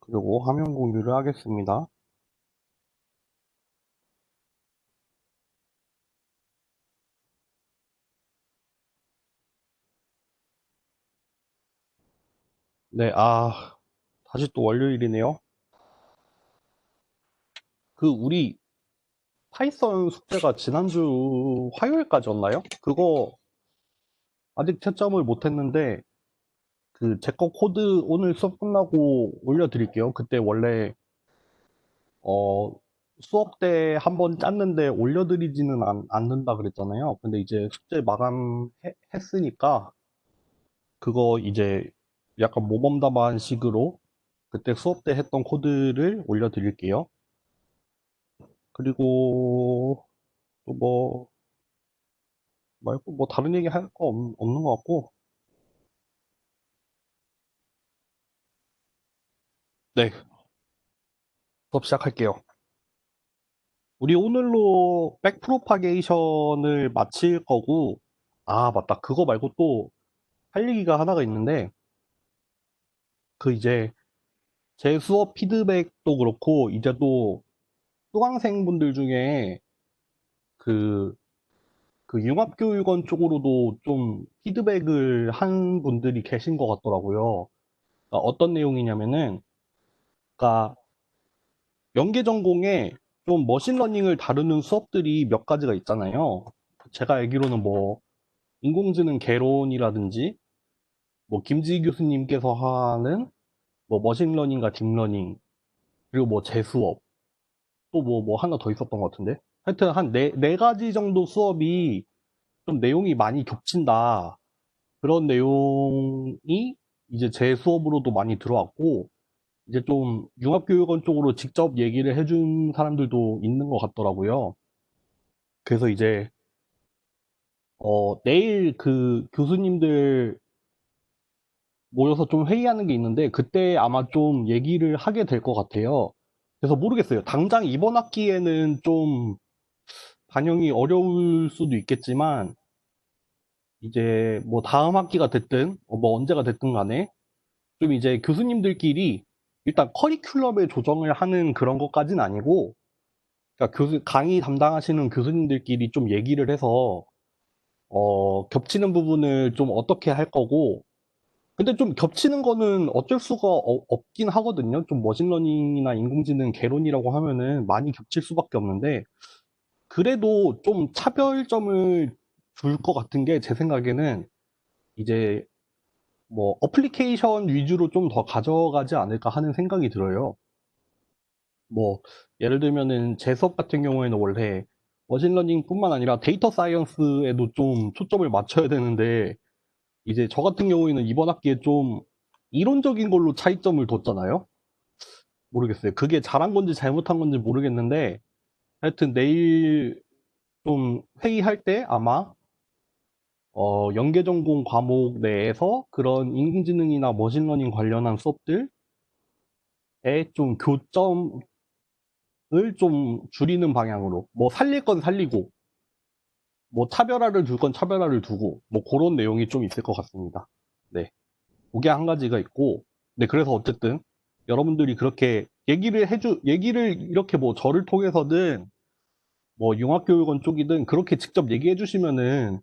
그리고 화면 공유를 하겠습니다. 네, 다시 또 월요일이네요. 우리 파이썬 숙제가 지난주 화요일까지였나요? 그거 아직 채점을 못했는데, 제 거 코드 오늘 수업 끝나고 올려드릴게요. 그때 원래, 어, 수업 때 한번 짰는데 올려드리지는 않는다 그랬잖아요. 근데 이제 숙제 마감했으니까, 그거 이제 약간 모범답안 식으로 그때 수업 때 했던 코드를 올려드릴게요. 그리고 또 뭐 말고 뭐 다른 얘기 할 거 없는 것 같고. 네, 수업 시작할게요. 우리 오늘로 백프로파게이션을 마칠 거고, 맞다. 그거 말고 또 할 얘기가 하나가 있는데, 이제 제 수업 피드백도 그렇고, 이제 또 수강생분들 중에 그 융합교육원 쪽으로도 좀 피드백을 한 분들이 계신 것 같더라고요. 그러니까 어떤 내용이냐면은, 그러니까 연계 전공에 좀 머신러닝을 다루는 수업들이 몇 가지가 있잖아요. 제가 알기로는 뭐 인공지능 개론이라든지 뭐 김지희 교수님께서 하는 뭐 머신러닝과 딥러닝, 그리고 뭐 재수업, 또 뭐 하나 더 있었던 것 같은데, 하여튼 한 네 가지 정도 수업이 좀 내용이 많이 겹친다, 그런 내용이 이제 제 수업으로도 많이 들어왔고, 이제 좀 융합교육원 쪽으로 직접 얘기를 해준 사람들도 있는 것 같더라고요. 그래서 이제 내일 그 교수님들 모여서 좀 회의하는 게 있는데, 그때 아마 좀 얘기를 하게 될 것 같아요. 그래서 모르겠어요. 당장 이번 학기에는 좀 반영이 어려울 수도 있겠지만, 이제 뭐 다음 학기가 됐든 뭐 언제가 됐든 간에 좀 이제 교수님들끼리 일단 커리큘럼의 조정을 하는 그런 것까지는 아니고, 그러니까 강의 담당하시는 교수님들끼리 좀 얘기를 해서 겹치는 부분을 좀 어떻게 할 거고, 근데 좀 겹치는 거는 어쩔 수가 없긴 하거든요. 좀 머신러닝이나 인공지능 개론이라고 하면은 많이 겹칠 수밖에 없는데, 그래도 좀 차별점을 줄 것 같은 게 제 생각에는 이제 뭐 어플리케이션 위주로 좀 더 가져가지 않을까 하는 생각이 들어요. 뭐 예를 들면은 제 수업 같은 경우에는 원래 머신러닝뿐만 아니라 데이터 사이언스에도 좀 초점을 맞춰야 되는데, 이제 저 같은 경우에는 이번 학기에 좀 이론적인 걸로 차이점을 뒀잖아요. 모르겠어요. 그게 잘한 건지 잘못한 건지 모르겠는데, 하여튼 내일 좀 회의할 때 아마 연계 전공 과목 내에서 그런 인공지능이나 머신러닝 관련한 수업들에 좀 교점을 좀 줄이는 방향으로, 뭐 살릴 건 살리고 뭐 차별화를 둘 건 차별화를 두고, 뭐 그런 내용이 좀 있을 것 같습니다. 네. 그게 한 가지가 있고, 네, 그래서 어쨌든 여러분들이 그렇게 얘기를 이렇게 뭐 저를 통해서든 뭐 융합교육원 쪽이든 그렇게 직접 얘기해 주시면은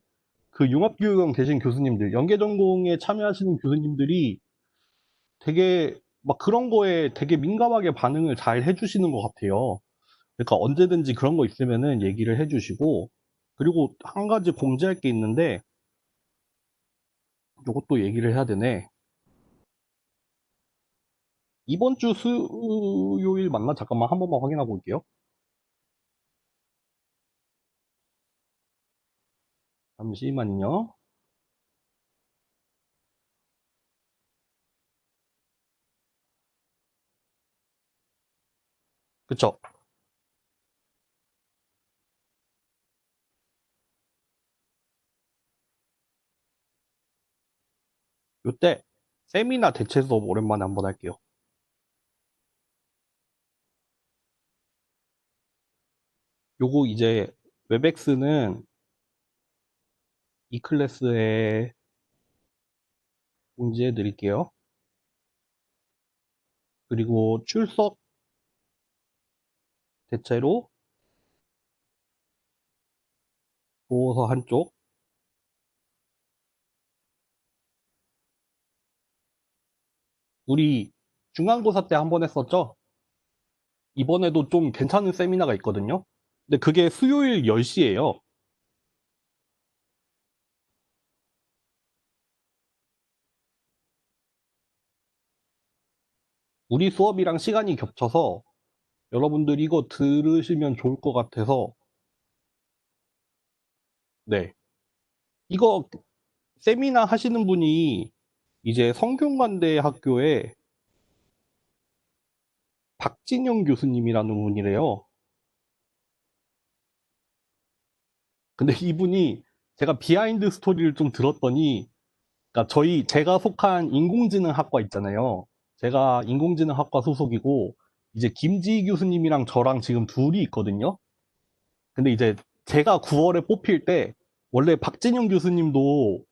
그 융합교육원 계신 교수님들, 연계전공에 참여하시는 교수님들이 되게 막 그런 거에 되게 민감하게 반응을 잘 해주시는 것 같아요. 그러니까 언제든지 그런 거 있으면은 얘기를 해주시고, 그리고 한 가지 공지할 게 있는데, 이것도 얘기를 해야 되네. 이번 주 수요일 맞나? 잠깐만 한 번만 확인하고 올게요. 잠시만요. 그쵸? 요때 세미나 대체 수업 오랜만에 한번 할게요. 요거 이제 웹엑스는 이 클래스에 공지해 드릴게요. 그리고 출석 대체로 보고서 한쪽, 우리 중간고사 때 한 번 했었죠? 이번에도 좀 괜찮은 세미나가 있거든요. 근데 그게 수요일 10시예요. 우리 수업이랑 시간이 겹쳐서 여러분들 이거 들으시면 좋을 것 같아서, 네. 이거 세미나 하시는 분이 이제 성균관대 학교에 박진영 교수님이라는 분이래요. 근데 이분이 제가 비하인드 스토리를 좀 들었더니, 그러니까 제가 속한 인공지능학과 있잖아요. 제가 인공지능학과 소속이고, 이제 김지희 교수님이랑 저랑 지금 둘이 있거든요. 근데 이제 제가 9월에 뽑힐 때, 원래 박진영 교수님도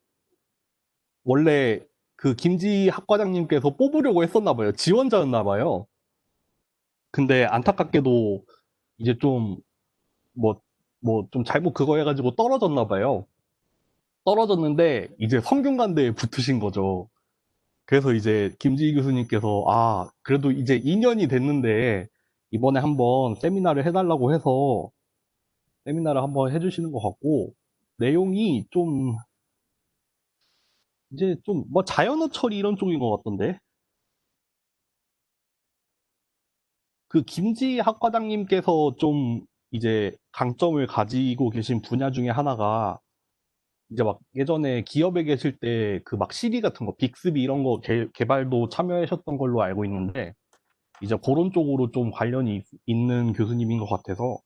원래 그 김지희 학과장님께서 뽑으려고 했었나 봐요. 지원자였나 봐요. 근데 안타깝게도 이제 좀, 뭐, 좀 잘못 그거 해가지고 떨어졌나 봐요. 떨어졌는데, 이제 성균관대에 붙으신 거죠. 그래서 이제 김지희 교수님께서 그래도 이제 2년이 됐는데 이번에 한번 세미나를 해달라고 해서 세미나를 한번 해주시는 것 같고, 내용이 좀 이제 좀 뭐 자연어 처리 이런 쪽인 것 같던데, 그 김지희 학과장님께서 좀 이제 강점을 가지고 계신 분야 중에 하나가, 이제 막 예전에 기업에 계실 때 그 막 시리 같은 거 빅스비 이런 거 개발도 참여하셨던 걸로 알고 있는데, 이제 그런 쪽으로 좀 관련이 있는 교수님인 것 같아서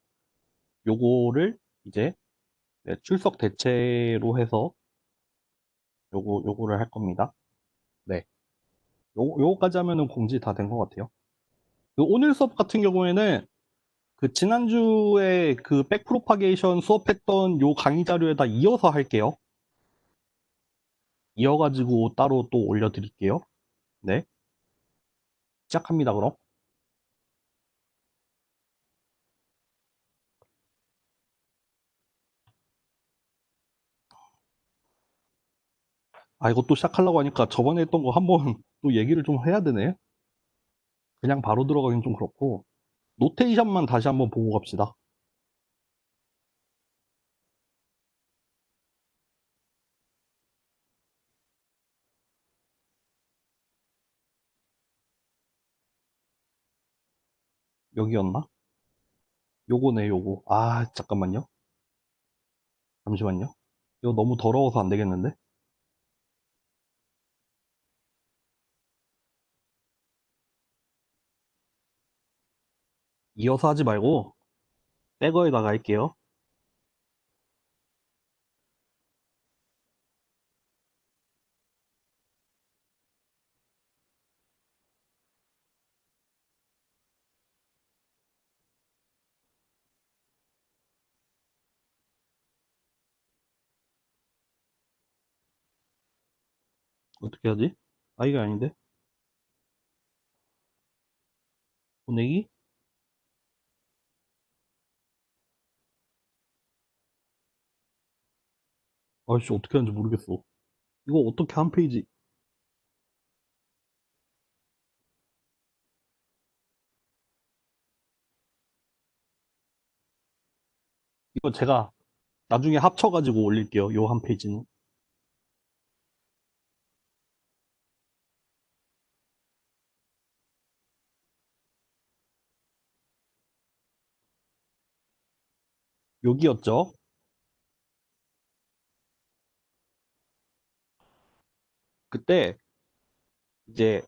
요거를 이제 출석 대체로 해서 요거를 할 겁니다. 네. 요거까지 하면은 공지 다 된 것 같아요. 그 오늘 수업 같은 경우에는 그 지난주에 그 백프로파게이션 수업했던 요 강의 자료에다 이어서 할게요. 이어가지고 따로 또 올려드릴게요. 네. 시작합니다, 그럼. 이것도 시작하려고 하니까 저번에 했던 거 한번 또 얘기를 좀 해야 되네. 그냥 바로 들어가긴 좀 그렇고. 노테이션만 다시 한번 보고 갑시다. 여기였나? 요거네, 요거. 잠깐만요. 잠시만요. 이거 너무 더러워서 안 되겠는데? 이어서 하지 말고, 백어에다가 할게요. 어떻게 하지? 이게 아닌데? 보내기? 아이씨, 어떻게 하는지 모르겠어. 이거 어떻게 한 페이지? 이거 제가 나중에 합쳐가지고 올릴게요. 요 한 페이지는. 여기였죠? 그때, 이제,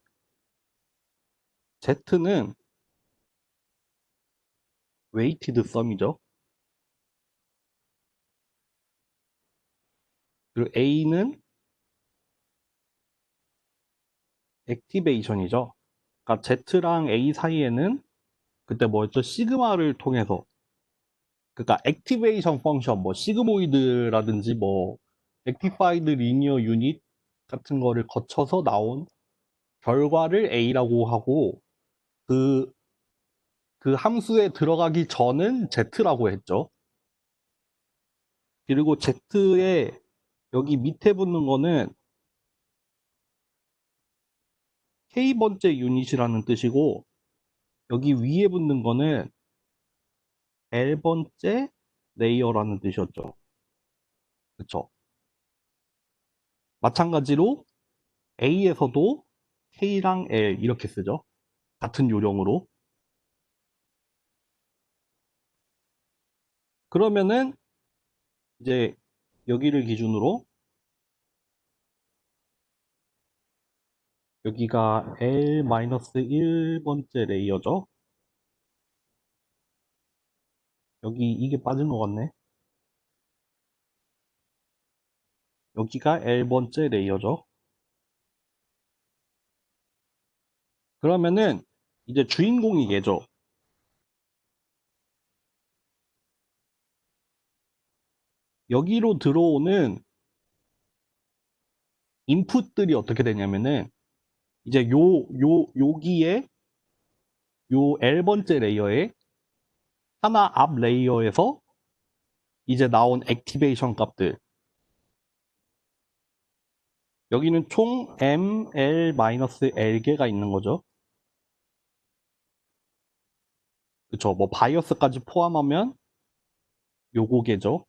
Z는 weighted sum이죠. 그리고 A는 activation이죠. 그러니까 Z랑 A 사이에는 그때 뭐였죠? 시그마를 통해서, 그러니까 액티베이션 펑션, 뭐 시그모이드라든지 뭐 액티파이드 리니어 유닛 같은 거를 거쳐서 나온 결과를 A라고 하고, 그, 그 함수에 들어가기 전은 Z라고 했죠. 그리고 Z에 여기 밑에 붙는 거는 K번째 유닛이라는 뜻이고, 여기 위에 붙는 거는 L번째 레이어라는 뜻이었죠. 그쵸? 마찬가지로 A에서도 K랑 L 이렇게 쓰죠. 같은 요령으로. 그러면은 이제 여기를 기준으로 여기가 L-1번째 레이어죠. 여기 이게 빠진 것 같네. 여기가 L번째 레이어죠. 그러면은 이제 주인공이 얘죠. 여기로 들어오는 인풋들이 어떻게 되냐면은 이제 여기에 요 L번째 레이어에 하나 앞 레이어에서 이제 나온 액티베이션 값들. 여기는 총 ML-L개가 있는 거죠. 그쵸. 뭐 바이어스까지 포함하면 요거개죠.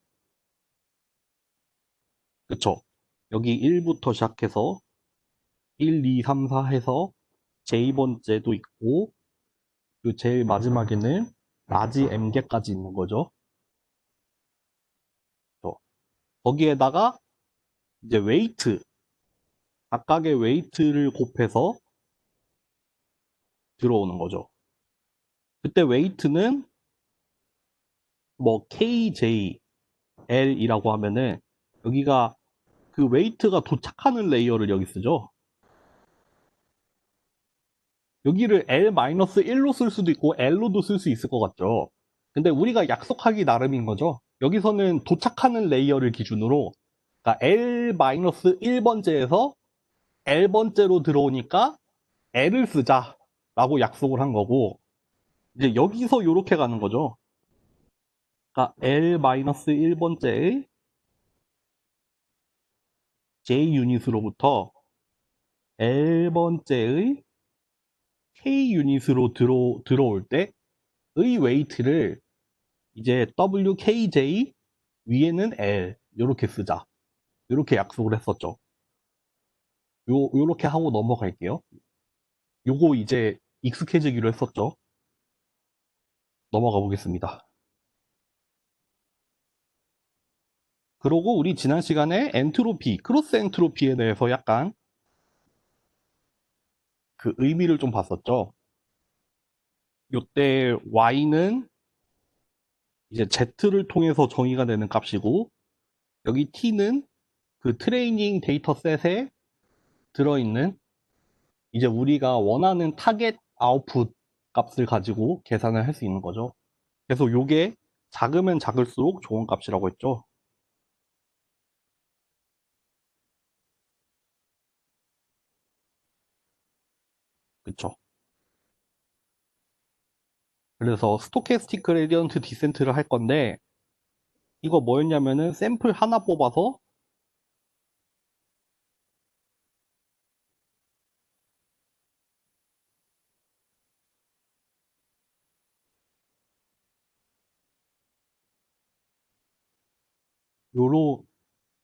그쵸. 여기 1부터 시작해서 1, 2, 3, 4 해서 J번째도 있고 그 제일 마지막에는 라지 M개까지 있는 거죠. 거기에다가 이제 웨이트, 각각의 웨이트를 곱해서 들어오는 거죠. 그때 웨이트는 뭐 KJ, L이라고 하면은 여기가 그 웨이트가 도착하는 레이어를 여기 쓰죠. 여기를 L-1로 쓸 수도 있고 L로도 쓸 수 있을 것 같죠. 근데 우리가 약속하기 나름인 거죠. 여기서는 도착하는 레이어를 기준으로 그러니까 L-1번째에서 L번째로 들어오니까 L을 쓰자라고 약속을 한 거고 이제 여기서 이렇게 가는 거죠. 그러니까 L-1번째의 J 유닛으로부터 L번째의 K 유닛으로 들어올 때의 웨이트를 이제 WKJ 위에는 L 이렇게 쓰자. 이렇게 약속을 했었죠. 요렇게 하고 넘어갈게요. 요거 이제 익숙해지기로 했었죠. 넘어가 보겠습니다. 그러고 우리 지난 시간에 엔트로피, 크로스 엔트로피에 대해서 약간 그 의미를 좀 봤었죠. 요때 Y는 이제 Z를 통해서 정의가 되는 값이고 여기 T는 그 트레이닝 데이터 셋에 들어있는 이제 우리가 원하는 타겟 아웃풋 값을 가지고 계산을 할 수 있는 거죠. 그래서 요게 작으면 작을수록 좋은 값이라고 했죠. 그쵸. 그래서 스토캐스틱 그레디언트 디센트를 할 건데 이거 뭐였냐면은 샘플 하나 뽑아서 요런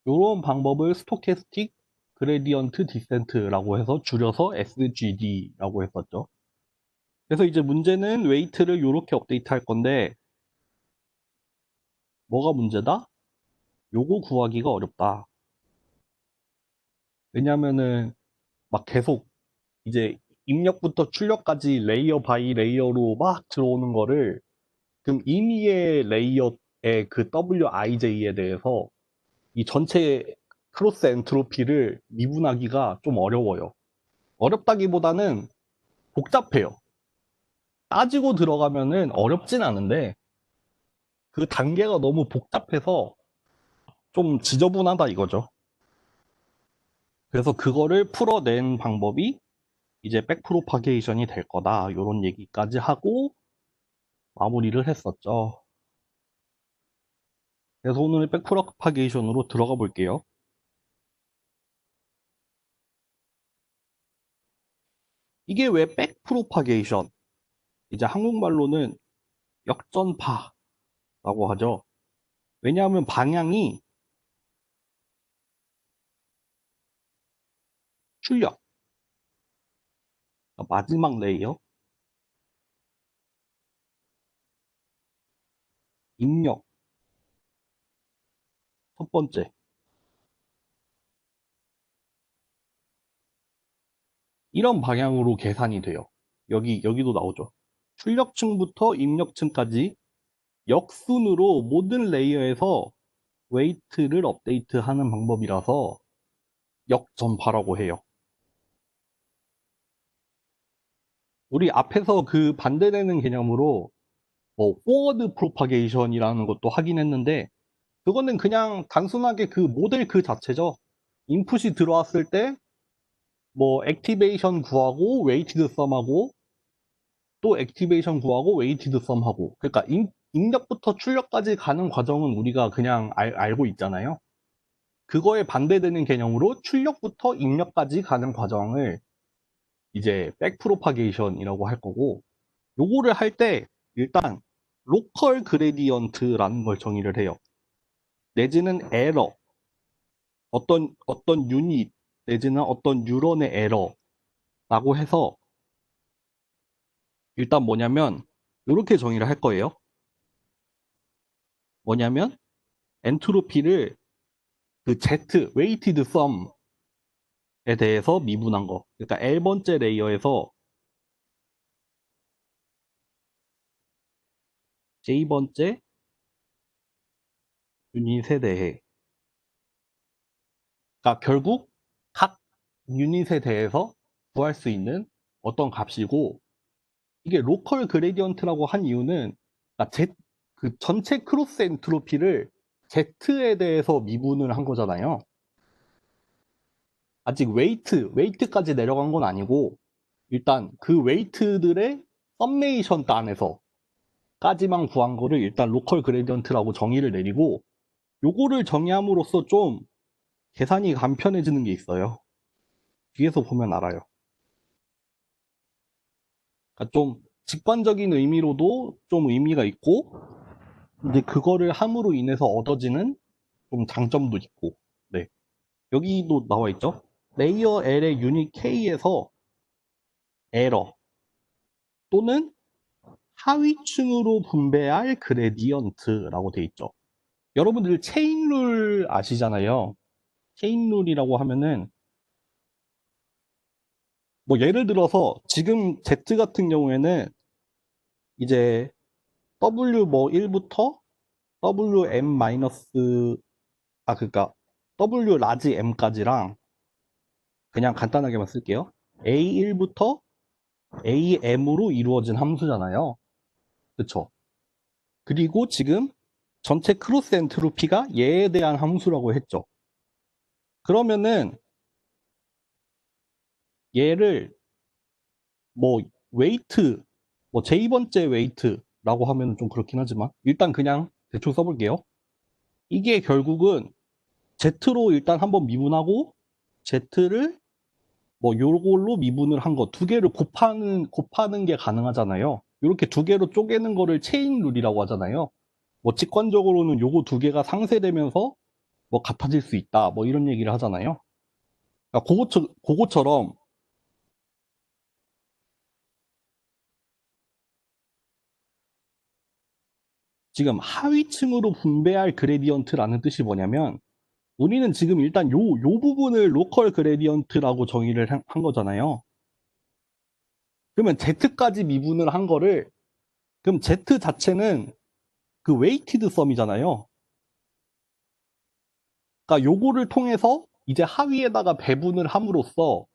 요런 방법을 스토캐스틱 그레디언트 디센트라고 해서 줄여서 SGD라고 했었죠. 그래서 이제 문제는 웨이트를 요렇게 업데이트 할 건데 뭐가 문제다? 요거 구하기가 어렵다. 왜냐면은 막 계속 이제 입력부터 출력까지 레이어 바이 레이어로 막 들어오는 거를 그럼 임의의 레이어의 그 WIJ에 대해서 이 전체 크로스 엔트로피를 미분하기가 좀 어려워요. 어렵다기보다는 복잡해요. 따지고 들어가면은 어렵진 않은데 그 단계가 너무 복잡해서 좀 지저분하다 이거죠. 그래서 그거를 풀어낸 방법이 이제 백프로파게이션이 될 거다. 이런 얘기까지 하고 마무리를 했었죠. 그래서 오늘 백프로파게이션으로 들어가 볼게요. 이게 왜 백프로파게이션? 이제 한국말로는 역전파라고 하죠. 왜냐하면 방향이 출력, 마지막 레이어, 입력, 첫 번째. 이런 방향으로 계산이 돼요. 여기도 나오죠. 출력층부터 입력층까지 역순으로 모든 레이어에서 웨이트를 업데이트하는 방법이라서 역전파라고 해요. 우리 앞에서 그 반대되는 개념으로 뭐 포워드 프로파게이션이라는 것도 하긴 했는데 그거는 그냥 단순하게 그 모델 그 자체죠. 인풋이 들어왔을 때 뭐 액티베이션 구하고 웨이티드 썸하고 또 액티베이션 구하고 웨이티드 썸하고 그러니까 입력부터 출력까지 가는 과정은 우리가 그냥 알고 있잖아요. 그거에 반대되는 개념으로 출력부터 입력까지 가는 과정을 이제 백프로파게이션이라고 할 거고 요거를 할 때 일단 로컬 그레디언트라는 걸 정의를 해요. 내지는 에러, 어떤 유닛 내지는 어떤 뉴런의 에러라고 해서 일단 뭐냐면 이렇게 정의를 할 거예요. 뭐냐면 엔트로피를 그 Z, 웨이티드 썸에 대해서 미분한 거. 그러니까 L번째 레이어에서 J번째 유닛에 대해. 그러니까 결국 각 유닛에 대해서 구할 수 있는 어떤 값이고 이게 로컬 그레디언트라고 한 이유는 그러니까 그 전체 크로스 엔트로피를 Z에 대해서 미분을 한 거잖아요. 아직 웨이트까지 내려간 건 아니고 일단 그 웨이트들의 썸메이션 단에서까지만 구한 거를 일단 로컬 그레디언트라고 정의를 내리고 요거를 정의함으로써 좀 계산이 간편해지는 게 있어요. 뒤에서 보면 알아요. 그러니까 좀 직관적인 의미로도 좀 의미가 있고 이제 그거를 함으로 인해서 얻어지는 좀 장점도 있고 네. 여기도 나와 있죠. 레이어 L의 유닛 K에서 에러 또는 하위층으로 분배할 그레디언트라고 돼 있죠. 여러분들 체인룰 아시잖아요. 체인룰이라고 하면은 뭐 예를 들어서 지금 Z 같은 경우에는 이제 W 뭐 1부터 WM 마이너스 그러니까 W 라지 M까지랑 그냥 간단하게만 쓸게요. A1부터 AM으로 이루어진 함수잖아요. 그쵸? 그리고 지금 전체 크로스 엔트로피가 얘에 대한 함수라고 했죠. 그러면은 얘를 뭐 웨이트, 뭐 J번째 웨이트라고 하면 좀 그렇긴 하지만 일단 그냥 대충 써볼게요. 이게 결국은 Z로 일단 한번 미분하고 Z를 뭐 요걸로 미분을 한 거 두 개를 곱하는 게 가능하잖아요. 이렇게 두 개로 쪼개는 거를 체인 룰이라고 하잖아요. 뭐 직관적으로는 요거 두 개가 상쇄되면서 뭐 같아질 수 있다. 뭐 이런 얘기를 하잖아요. 그러니까 그거처럼 지금 하위층으로 분배할 그레디언트라는 뜻이 뭐냐면 우리는 지금 일단 요 부분을 로컬 그레디언트라고 정의를 한 거잖아요. 그러면 Z까지 미분을 한 거를 그럼 Z 자체는 그 웨이티드 썸이잖아요. 그러니까 요거를 통해서 이제 하위에다가 배분을 함으로써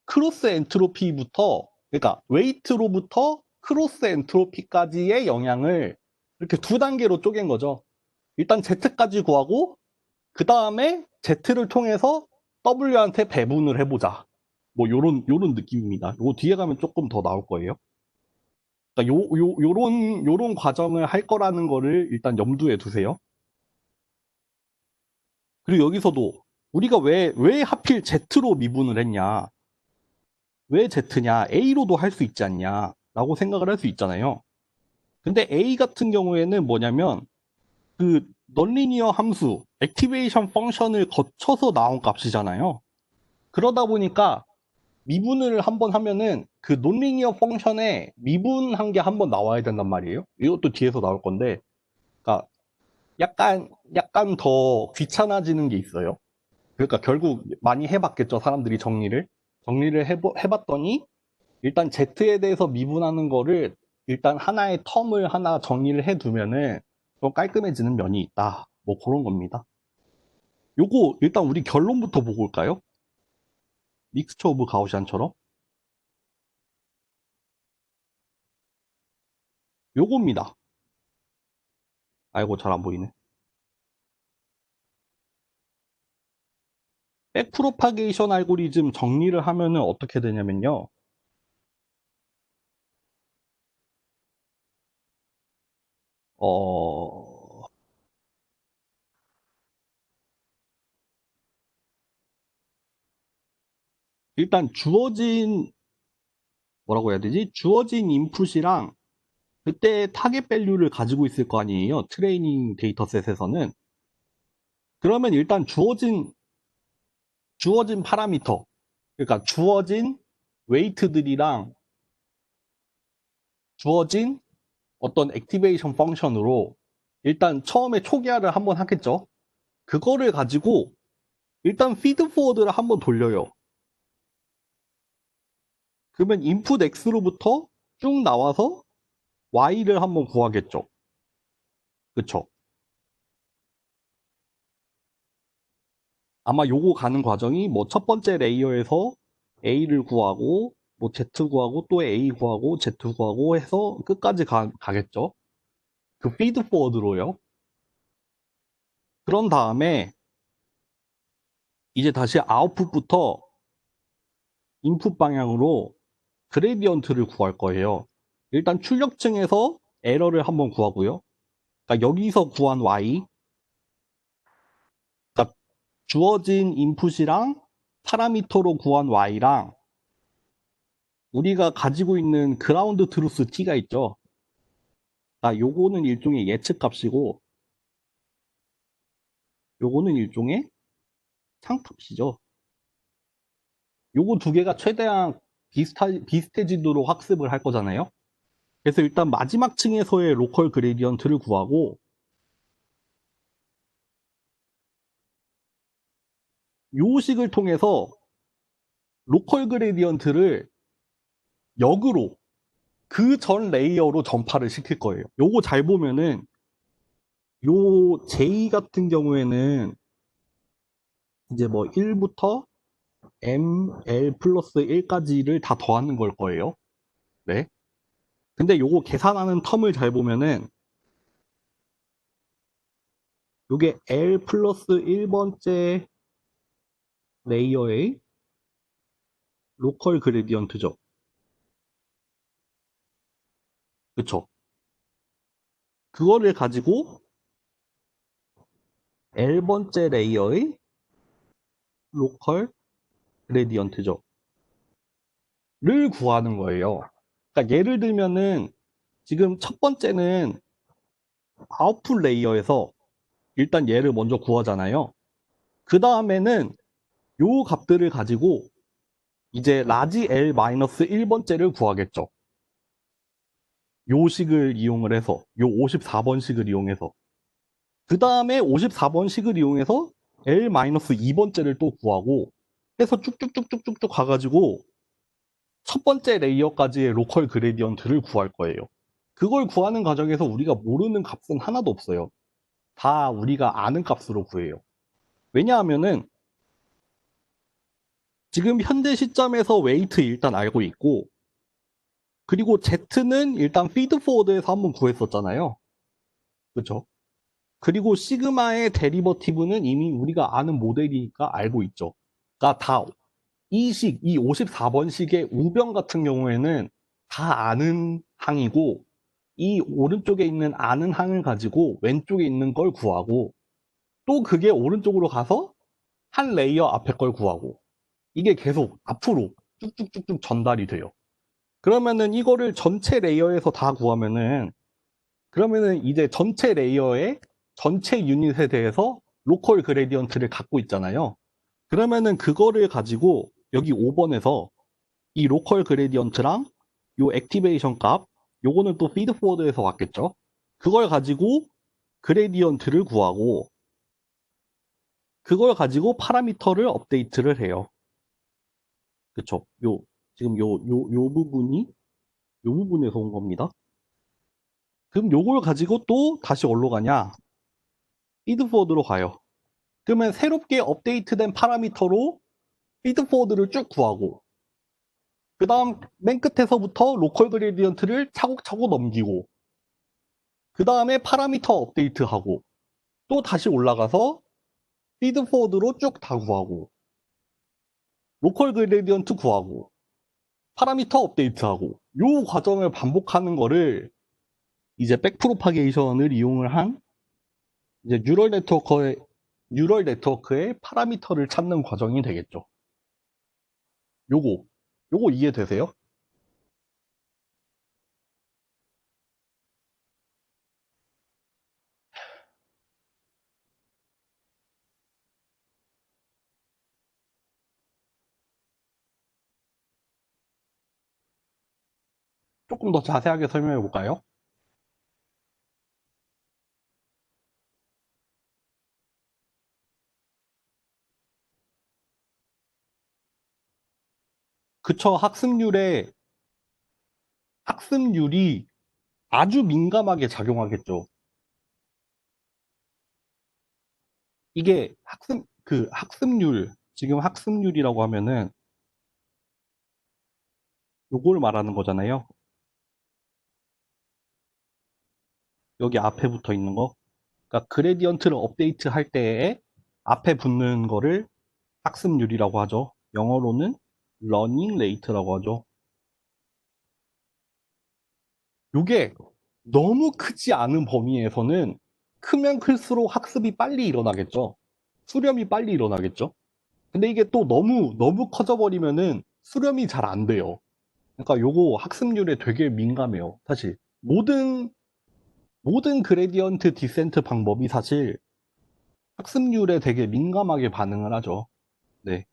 크로스 엔트로피부터 그러니까 웨이트로부터 크로스 엔트로피까지의 영향을 이렇게 두 단계로 쪼갠 거죠. 일단 Z까지 구하고 그 다음에 Z를 통해서 W한테 배분을 해보자. 뭐 요런 느낌입니다. 요 뒤에 가면 조금 더 나올 거예요. 그러니까 요런 과정을 할 거라는 거를 일단 염두에 두세요. 그리고 여기서도 우리가 왜 하필 Z로 미분을 했냐? 왜 Z냐? A로도 할 수 있지 않냐? 라고 생각을 할 수 있잖아요. 근데 A 같은 경우에는 뭐냐면 그 넌리니어 함수, 액티베이션 펑션을 거쳐서 나온 값이잖아요. 그러다 보니까 미분을 한번 하면은 그 논리니어 펑션에 미분한 게 한번 나와야 된단 말이에요. 이것도 뒤에서 나올 건데, 그러니까 약간 더 귀찮아지는 게 있어요. 그러니까 결국 많이 해봤겠죠, 사람들이 정리를 해봤더니 일단 Z에 대해서 미분하는 거를 일단 하나의 텀을 하나 정리를 해두면은 좀 깔끔해지는 면이 있다. 뭐 그런 겁니다. 요거 일단 우리 결론부터 보고 올까요? 믹스처 오브 가우시안처럼 요겁니다. 아이고 잘 안 보이네. 백프로파게이션 알고리즘 정리를 하면은 어떻게 되냐면요. 어, 일단 뭐라고 해야 되지? 주어진 인풋이랑 그때 타겟 밸류를 가지고 있을 거 아니에요. 트레이닝 데이터셋에서는. 그러면 일단 주어진 파라미터, 그러니까 주어진 웨이트들이랑 주어진 어떤 액티베이션 펑션으로 일단 처음에 초기화를 한번 하겠죠. 그거를 가지고 일단 피드 포워드를 한번 돌려요. 그러면 인풋 X로부터 쭉 나와서 Y를 한번 구하겠죠. 그쵸? 아마 요거 가는 과정이 뭐 첫 번째 레이어에서 A를 구하고 뭐 Z 구하고 또 A 구하고 Z 구하고 해서 끝까지 가겠죠. 그 피드 포워드로요. 그런 다음에 이제 다시 아웃풋부터 인풋 방향으로 그레디언트를 구할 거예요. 일단 출력층에서 에러를 한번 구하고요. 그러니까 여기서 구한 Y, 그러니까 주어진 인풋이랑 파라미터로 구한 Y랑 우리가 가지고 있는 그라운드 트루스 T가 있죠. 요거는 일종의 예측 값이고 요거는 일종의 상값이죠. 요거 두 개가 최대한 비슷해지도록 학습을 할 거잖아요. 그래서 일단 마지막 층에서의 로컬 그레디언트를 구하고 요 식을 통해서 로컬 그레디언트를 역으로 그 전 레이어로 전파를 시킬 거예요. 요거 잘 보면은 요 J 같은 경우에는 이제 뭐 1부터 ML 플러스 1까지를 다 더하는 걸 거예요. 네. 근데 요거 계산하는 텀을 잘 보면은 요게 L 플러스 1번째 레이어의 로컬 그레디언트죠. 그쵸? 그거를 가지고 L번째 레이어의 로컬 그레디언트죠. 를 구하는 거예요. 그러니까 예를 들면은 지금 첫 번째는 아웃풋 레이어에서 일단 얘를 먼저 구하잖아요. 그 다음에는 요 값들을 가지고 이제 라지 L-1번째를 구하겠죠. 요 식을 이용을 해서, 요 54번식을 이용해서. 그 다음에 54번식을 이용해서 L-2번째를 또 구하고 해서 쭉쭉쭉쭉쭉쭉 가가지고 첫 번째 레이어까지의 로컬 그레디언트를 구할 거예요. 그걸 구하는 과정에서 우리가 모르는 값은 하나도 없어요. 다 우리가 아는 값으로 구해요. 왜냐하면은 지금 현재 시점에서 웨이트 일단 알고 있고 그리고 Z는 일단 피드 포워드에서 한번 구했었잖아요. 그렇죠? 그리고 시그마의 데리버티브는 이미 우리가 아는 모델이니까 알고 있죠. 그러니까 다 이 54번식의 우변 같은 경우에는 다 아는 항이고, 이 오른쪽에 있는 아는 항을 가지고 왼쪽에 있는 걸 구하고, 또 그게 오른쪽으로 가서 한 레이어 앞에 걸 구하고, 이게 계속 앞으로 쭉쭉쭉쭉 전달이 돼요. 그러면은 이거를 전체 레이어에서 다 구하면은, 그러면은 이제 전체 레이어의 전체 유닛에 대해서 로컬 그레디언트를 갖고 있잖아요. 그러면은 그거를 가지고 여기 5번에서 이 로컬 그레디언트랑 요 액티베이션 값, 요거는 또 피드 포워드에서 왔겠죠. 그걸 가지고 그레디언트를 구하고, 그걸 가지고 파라미터를 업데이트를 해요. 그쵸? 지금 요 부분에서 온 겁니다. 그럼 요걸 가지고 또 다시 어디로 가냐? 피드포워드로 가요. 그러면 새롭게 업데이트된 파라미터로 피드포워드를 쭉 구하고, 그 다음 맨 끝에서부터 로컬 그레디언트를 차곡차곡 넘기고, 그 다음에 파라미터 업데이트하고, 또 다시 올라가서 피드포워드로 쭉 다 구하고, 로컬 그레디언트 구하고, 파라미터 업데이트하고, 요 과정을 반복하는 거를 이제 백프로파게이션을 이용을 한 이제 뉴럴 네트워크의 파라미터를 찾는 과정이 되겠죠. 요거, 요거 이해되세요? 조금 더 자세하게 설명해 볼까요? 그쵸, 학습률이 아주 민감하게 작용하겠죠. 이게 지금 학습률이라고 하면은 요걸 말하는 거잖아요. 여기 앞에 붙어 있는 거. 그러니까 그레디언트를 업데이트 할 때에 앞에 붙는 거를 학습률이라고 하죠. 영어로는 러닝 레이트라고 하죠. 요게 너무 크지 않은 범위에서는 크면 클수록 학습이 빨리 일어나겠죠. 수렴이 빨리 일어나겠죠. 근데 이게 또 너무 커져버리면은 수렴이 잘 안 돼요. 그러니까 요거 학습률에 되게 민감해요. 사실 모든 그레디언트 디센트 방법이 사실 학습률에 되게 민감하게 반응을 하죠. 네.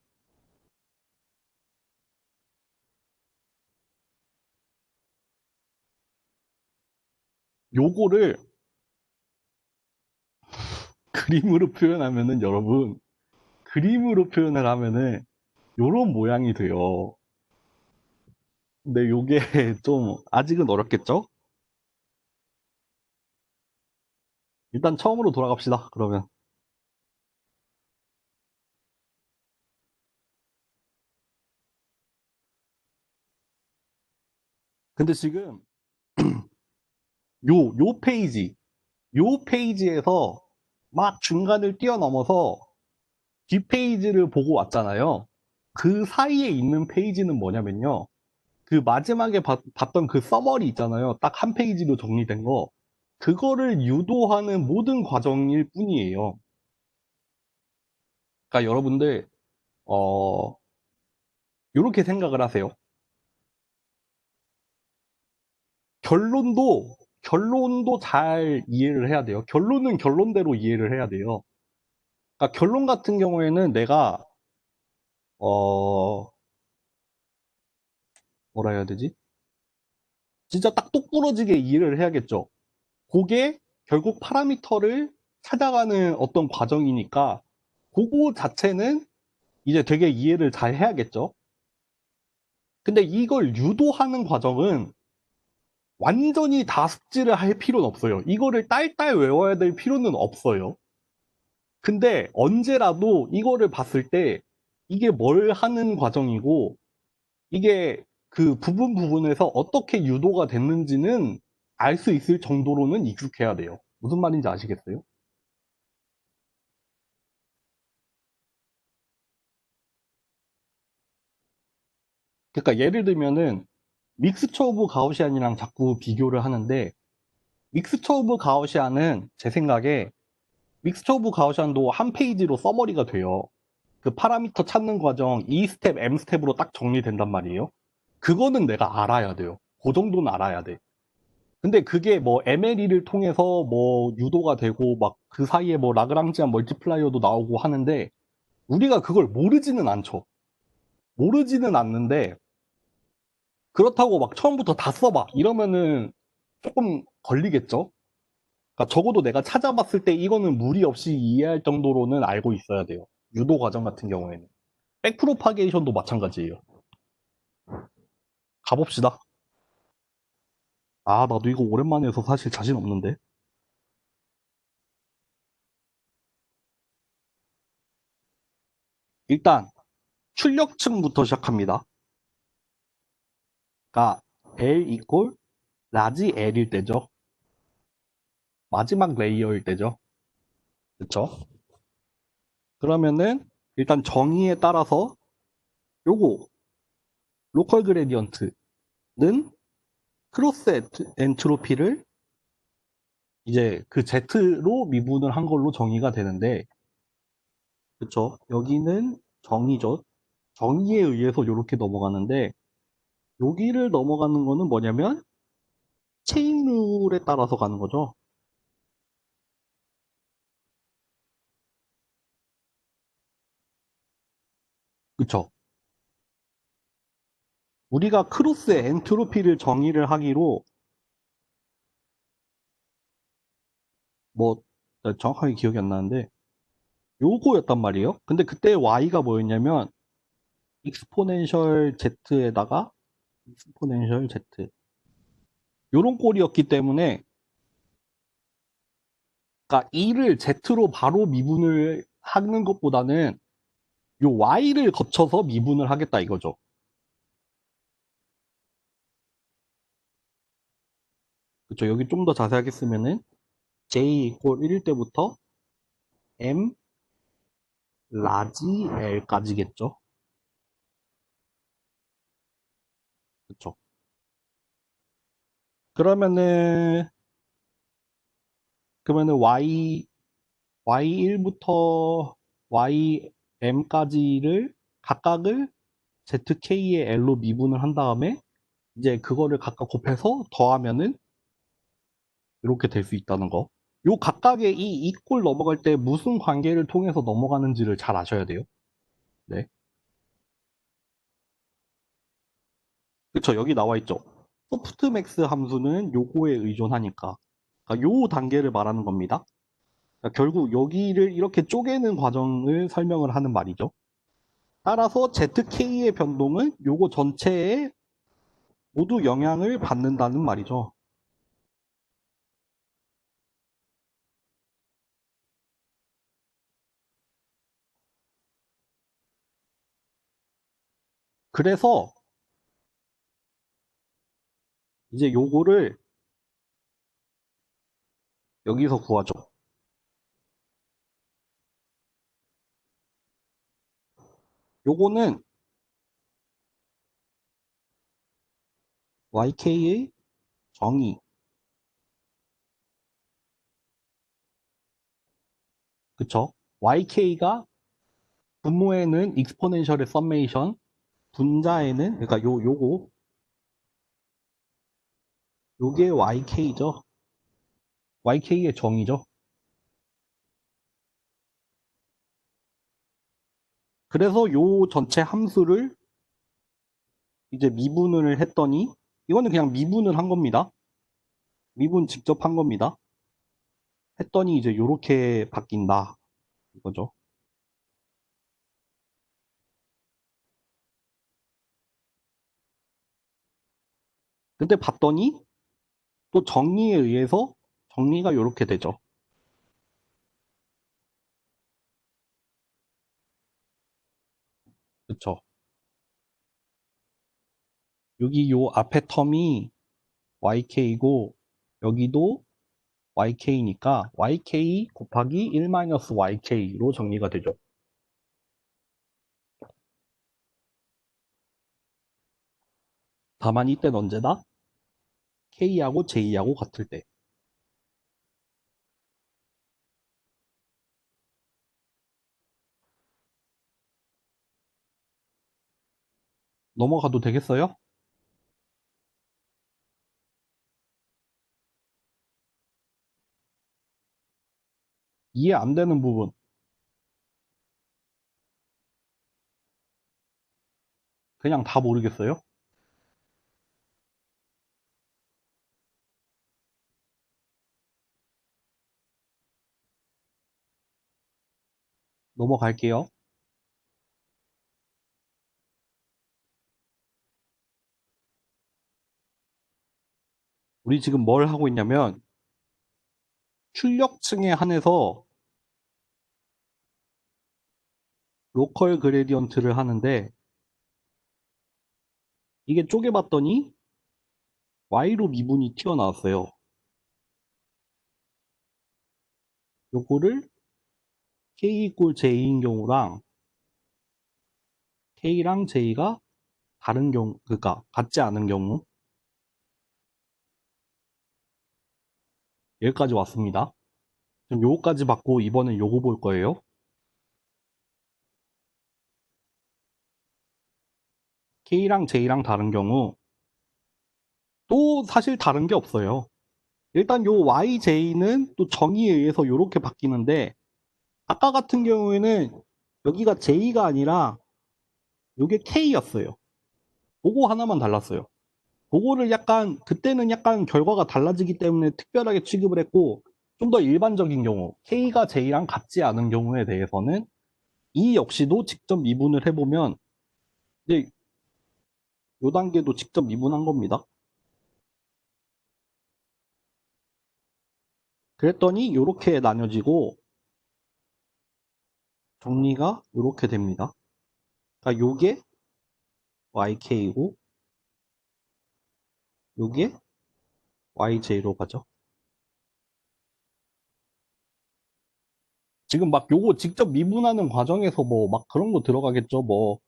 요거를 그림으로 표현하면은 여러분, 그림으로 표현을 하면은 요런 모양이 돼요. 근데 요게 좀 아직은 어렵겠죠? 일단 처음으로 돌아갑시다. 그러면. 근데 지금 요 페이지에서 막 중간을 뛰어넘어서 뒷페이지를 보고 왔잖아요. 그 사이에 있는 페이지는 뭐냐면요. 그 마지막에 봤던 그 서머리 있잖아요. 딱 한 페이지로 정리된 거. 그거를 유도하는 모든 과정일 뿐이에요. 그러니까 여러분들, 어, 요렇게 생각을 하세요. 결론도 잘 이해를 해야 돼요. 결론은 결론대로 이해를 해야 돼요. 그러니까 결론 같은 경우에는 내가, 어, 뭐라 해야 되지? 진짜 딱 똑부러지게 이해를 해야겠죠. 그게 결국 파라미터를 찾아가는 어떤 과정이니까, 그거 자체는 이제 되게 이해를 잘 해야겠죠. 근데 이걸 유도하는 과정은 완전히 다 숙지를 할 필요는 없어요. 이거를 딸딸 외워야 될 필요는 없어요. 근데 언제라도 이거를 봤을 때 이게 뭘 하는 과정이고 이게 그 부분에서 어떻게 유도가 됐는지는 알 수 있을 정도로는 익숙해야 돼요. 무슨 말인지 아시겠어요? 그러니까 예를 들면은 믹스처 오브 가우시안이랑 자꾸 비교를 하는데 믹스처 오브 가우시안은 제 생각에 믹스처 오브 가우시안도 한 페이지로 서머리가 돼요. 그 파라미터 찾는 과정 E 스텝, M 스텝으로 딱 정리된단 말이에요. 그거는 내가 알아야 돼요. 그 정도는 알아야 돼. 근데 그게 뭐 MLE를 통해서 뭐 유도가 되고 막 그 사이에 뭐 라그랑지안 멀티플라이어도 나오고 하는데 우리가 그걸 모르지는 않죠. 모르지는 않는데 그렇다고 막 처음부터 다 써봐 이러면은 조금 걸리겠죠. 그러니까 적어도 내가 찾아봤을 때 이거는 무리 없이 이해할 정도로는 알고 있어야 돼요. 유도 과정 같은 경우에는. 백프로파게이션도 마찬가지예요. 가봅시다. 아, 나도 이거 오랜만에 해서 사실 자신 없는데. 일단 출력층부터 시작합니다. 그러니까 L 이꼴 라지 L일 때죠. 마지막 레이어일 때죠. 그쵸? 그러면은 일단 정의에 따라서 요거 로컬 그레디언트는 크로스 엔트로피를 이제 그 Z로 미분을 한 걸로 정의가 되는데 그쵸? 여기는 정의죠. 정의에 의해서 이렇게 넘어가는데 여기를 넘어가는 거는 뭐냐면 체인 룰에 따라서 가는 거죠. 그쵸? 우리가 크로스의 엔트로피를 정의를 하기로 뭐 정확하게 기억이 안 나는데 요거였단 말이에요. 근데 그때 y가 뭐였냐면 익스포넨셜 z에다가 익스포넨셜 z 요런 꼴이었기 때문에 그러니까 2를 z로 바로 미분을 하는 것보다는 요 y를 거쳐서 미분을 하겠다 이거죠. 그쵸? 여기 좀 더 자세하게 쓰면은 j 이꼴 1일 때부터 m 라지 l까지겠죠. 그쵸? 그러면은 y1부터 ym까지를 각각을 zk의 l로 미분을 한 다음에 이제 그거를 각각 곱해서 더하면은 이렇게 될 수 있다는 거. 요 각각의 이 꼴 넘어갈 때 무슨 관계를 통해서 넘어가는지를 잘 아셔야 돼요. 네. 그쵸, 여기 나와 있죠. 소프트맥스 함수는 요거에 의존하니까. 그러니까 요 단계를 말하는 겁니다. 그러니까 결국 여기를 이렇게 쪼개는 과정을 설명을 하는 말이죠. 따라서 ZK의 변동은 요거 전체에 모두 영향을 받는다는 말이죠. 그래서 이제 요거를 여기서 구하죠. 요거는 YK의 정의, 그쵸? YK가 분모에는 익스포넨셜의 썸메이션, 분자에는 그러니까 요게 YK죠. YK의 정의죠. 그래서 요 전체 함수를 이제 미분을 했더니 이거는 그냥 미분을 한 겁니다. 미분 직접 한 겁니다. 했더니 이제 요렇게 바뀐다. 이거죠. 근데 봤더니 또 정리에 의해서 정리가 요렇게 되죠. 그쵸. 여기 요 앞에 텀이 YK이고 여기도 YK니까 YK 곱하기 1-YK로 정리가 되죠. 다만 이때는 언제다? K하고 J하고 같을 때. 넘어가도 되겠어요? 이해 안 되는 부분. 그냥 다 모르겠어요? 넘어갈게요. 우리 지금 뭘 하고 있냐면 출력층에 한해서 로컬 그레디언트를 하는데 이게 쪼개봤더니 Y로 미분이 튀어나왔어요. 요거를 K 이꼴 J인 경우랑 K랑 J가 다른 경우, 그러니까 같지 않은 경우 여기까지 왔습니다. 그럼 요거까지 받고 이번엔 요거 볼 거예요. K랑 J랑 다른 경우 또 사실 다른 게 없어요. 일단 요 YJ는 또 정의에 의해서 요렇게 바뀌는데 아까 같은 경우에는 여기가 J가 아니라 요게 K였어요. 그거 하나만 달랐어요. 그거를 약간 그때는 약간 결과가 달라지기 때문에 특별하게 취급을 했고 좀 더 일반적인 경우 K가 J랑 같지 않은 경우에 대해서는 이 역시도 직접 미분을 해보면 이제 요 단계도 직접 미분한 겁니다. 그랬더니 요렇게 나뉘어지고 정리가 요렇게 됩니다. 그러니까 요게 YK고 요게 YJ로 가죠. 지금 막 요거 직접 미분하는 과정에서 뭐 막 그런 거 들어가겠죠. 뭐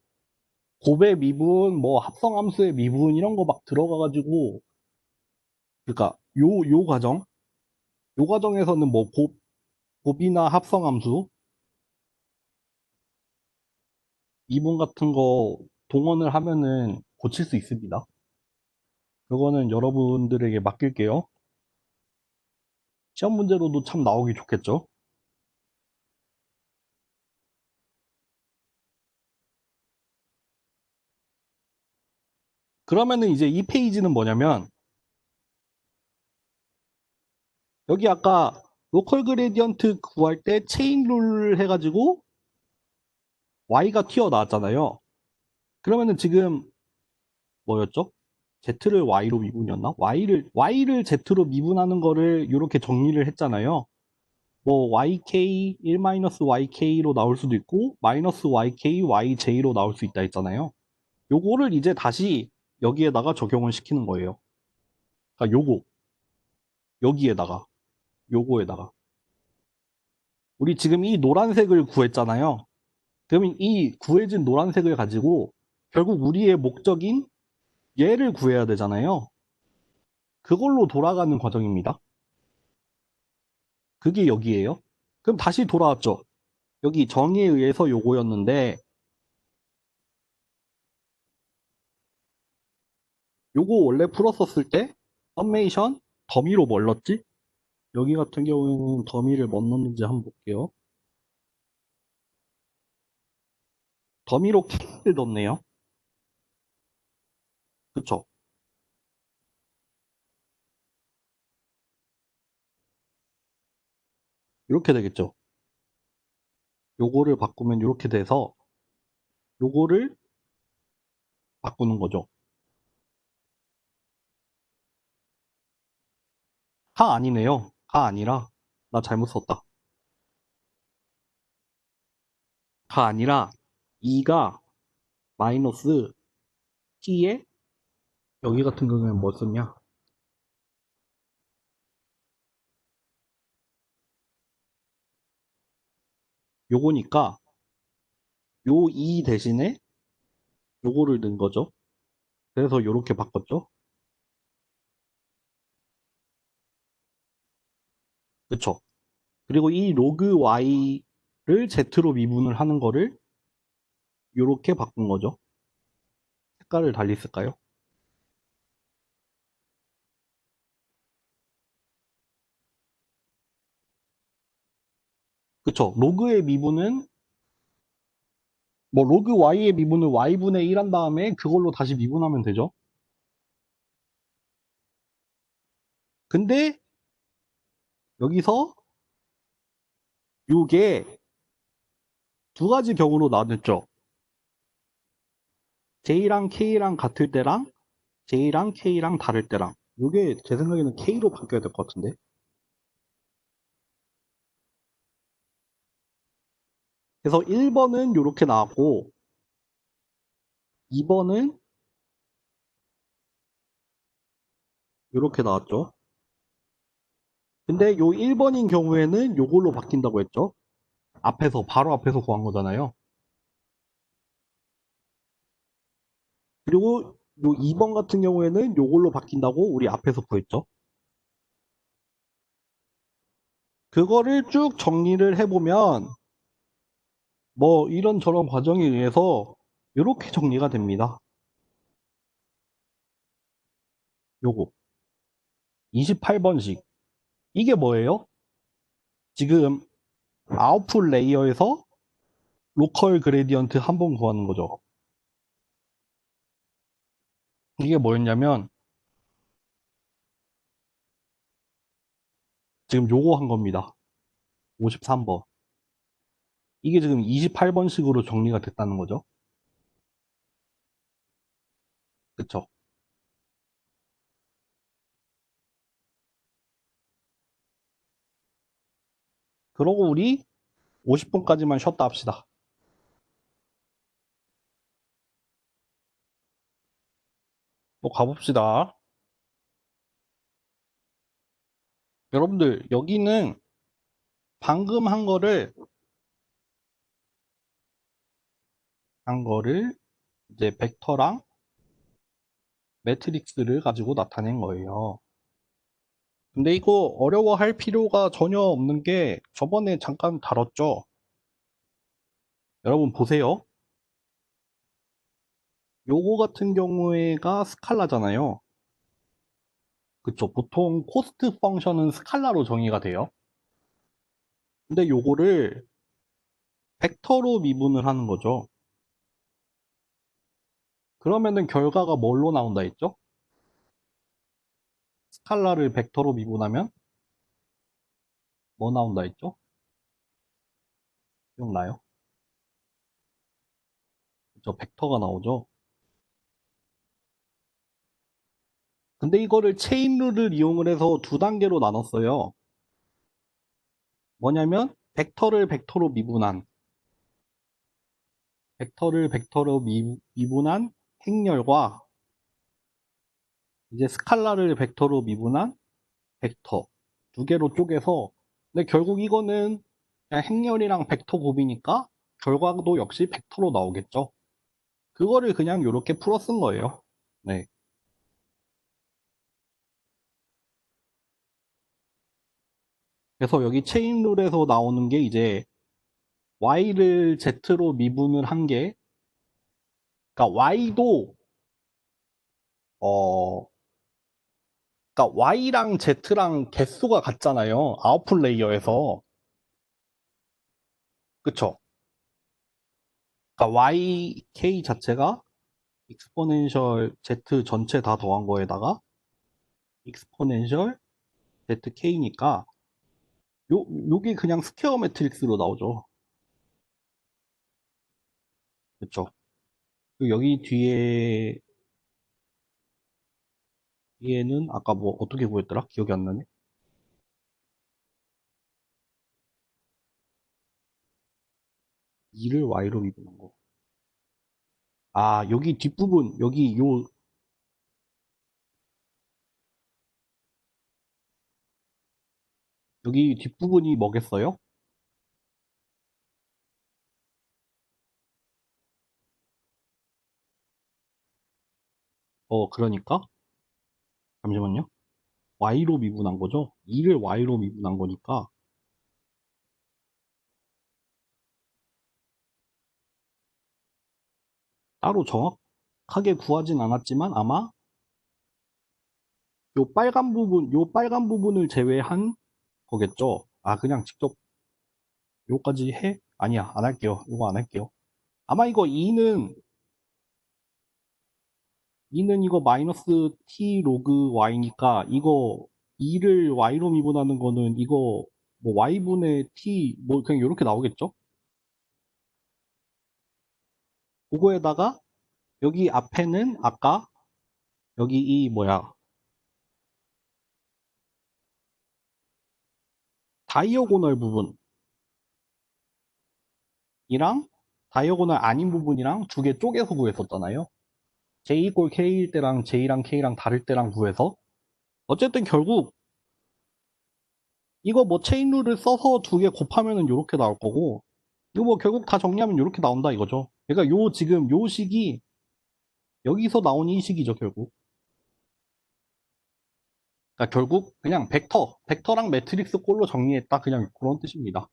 곱의 미분, 뭐 합성함수의 미분 이런 거 막 들어가가지고 그러니까 요 과정에서는 뭐 곱이나 합성함수 미분 같은 거 동원을 하면은 고칠 수 있습니다. 그거는 여러분들에게 맡길게요. 시험 문제로도 참 나오기 좋겠죠. 그러면은 이제 이 페이지는 뭐냐면 여기 아까 로컬 그레디언트 구할 때 체인 룰 해가지고 y가 튀어나왔잖아요. 그러면은 지금 뭐였죠? z를 y로 미분이었나? y를 z로 미분하는 거를 이렇게 정리를 했잖아요. 뭐 yk 1-yk로 나올 수도 있고 마이너스 yk yj로 나올 수 있다 했잖아요. 요거를 이제 다시 여기에다가 적용을 시키는 거예요. 그러니까 여기에다가 요거에다가 우리 지금 이 노란색을 구했잖아요. 그러면 이 구해진 노란색을 가지고 결국 우리의 목적인 얘를 구해야 되잖아요. 그걸로 돌아가는 과정입니다. 그게 여기에요. 그럼 다시 돌아왔죠. 여기 정의에 의해서 요거였는데 요거 원래 풀었었을 때 썸메이션 더미로 뭘 넣었지? 여기 같은 경우에는 더미를 뭐 넣는지 한번 볼게요. 더미로 K를 넣네요. 그쵸? 이렇게 되겠죠. 요거를 바꾸면 이렇게 돼서 요거를 바꾸는 거죠. 가 아니네요. 가 아니라 나 잘못 썼다. 가 아니라 2가 마이너스 t에 여기 같은 경우에는 뭐 썼냐? 요거니까 요 2 대신에 요거를 넣은 거죠. 그래서 이렇게 바꿨죠. 그쵸. 그리고 이 로그 y를 z로 미분을 하는 거를 이렇게 바꾼 거죠. 색깔을 달리 쓸까요? 그쵸. 로그의 미분은 뭐 로그 y의 미분을 y분의 1 한 다음에 그걸로 다시 미분하면 되죠. 근데 여기서 이게 두 가지 경우로 나뉘었죠. J랑 K랑 같을 때랑 J랑 K랑 다를 때랑. 이게 제 생각에는 K로 바뀌어야 될 것 같은데. 그래서 1번은 이렇게 나왔고 2번은 이렇게 나왔죠. 근데 요 1번인 경우에는 요걸로 바뀐다고 했죠. 바로 앞에서 구한 거잖아요. 그리고 요 2번 같은 경우에는 요걸로 바뀐다고 우리 앞에서 구했죠. 그거를 쭉 정리를 해보면 뭐 이런저런 과정에 의해서 이렇게 정리가 됩니다. 요거 28번식 이게 뭐예요? 지금 아웃풋 레이어에서 로컬 그레디언트 한 번 구하는 거죠. 이게 뭐였냐면 지금 요거 한 겁니다. 53번. 이게 지금 28번식으로 정리가 됐다는 거죠. 그쵸? 그러고 우리 50분까지만 쉬었다 합시다. 또 가봅시다. 여러분들, 여기는 방금 한 거를 이제 벡터랑 매트릭스를 가지고 나타낸 거예요. 근데 이거 어려워할 필요가 전혀 없는 게 저번에 잠깐 다뤘죠. 여러분 보세요. 요거 같은 경우에가 스칼라잖아요. 그쵸. 보통 코스트 펑션은 스칼라로 정의가 돼요. 근데 요거를 벡터로 미분을 하는 거죠. 그러면은 결과가 뭘로 나온다 했죠? 스칼라를 벡터로 미분하면 뭐 나온다 했죠? 기억나요? 그쵸. 벡터가 나오죠. 근데 이거를 체인 룰을 이용을 해서 두 단계로 나눴어요. 뭐냐면 벡터를 벡터로 미분한 행렬과 이제 스칼라를 벡터로 미분한 벡터 두 개로 쪼개서 근데 결국 이거는 그냥 행렬이랑 벡터 곱이니까 결과도 역시 벡터로 나오겠죠. 그거를 그냥 이렇게 풀어 쓴 거예요. 네. 그래서 여기 체인 룰에서 나오는 게 이제 y를 z로 미분을 한 게, 그러니까 y도 어, 그러니까 y랑 z랑 개수가 같잖아요. 아웃풋 레이어에서. 그쵸? 그러니까 yk 자체가 익스포넨셜 z 전체 다 더한 거에다가 익스포넨셜 zk니까 요게 그냥 스퀘어 매트릭스로 나오죠. 그쵸? 그리고 여기 뒤에는 아까 뭐 어떻게 구했더라? 기억이 안 나네. 2를 y로 미분한 거. 아, 여기 뒷부분, 여기 뒷부분이 뭐겠어요? 그러니까 잠시만요. y로 미분한 거죠? 2를 y로 미분한 거니까 따로 정확하게 구하진 않았지만 아마 요 빨간 부분을 제외한 거겠죠? 아, 그냥 직접 요까지 해? 아니야, 안 할게요. 이거 안 할게요. 아마 이거 2는 이거 마이너스 t 로그 y니까 이거 2를 y로 미분하는 거는 이거 뭐 y분의 t 뭐 그냥 이렇게 나오겠죠? 그거에다가 여기 앞에는 아까 여기 이 뭐야 다이어고널 부분이랑 다이어고널 아닌 부분이랑 두 개 쪼개서 구했었잖아요. j 이꼴 k일 때랑 j랑 k랑 다를 때랑 구해서 어쨌든 결국 이거 뭐 체인룰을 써서 두 개 곱하면은 이렇게 나올 거고 이거 뭐 결국 다 정리하면 이렇게 나온다 이거죠. 그러니까 지금 요 식이 여기서 나온 이 식이죠 결국. 그러니까 결국 그냥 벡터랑 매트릭스 꼴로 정리했다 그냥 그런 뜻입니다.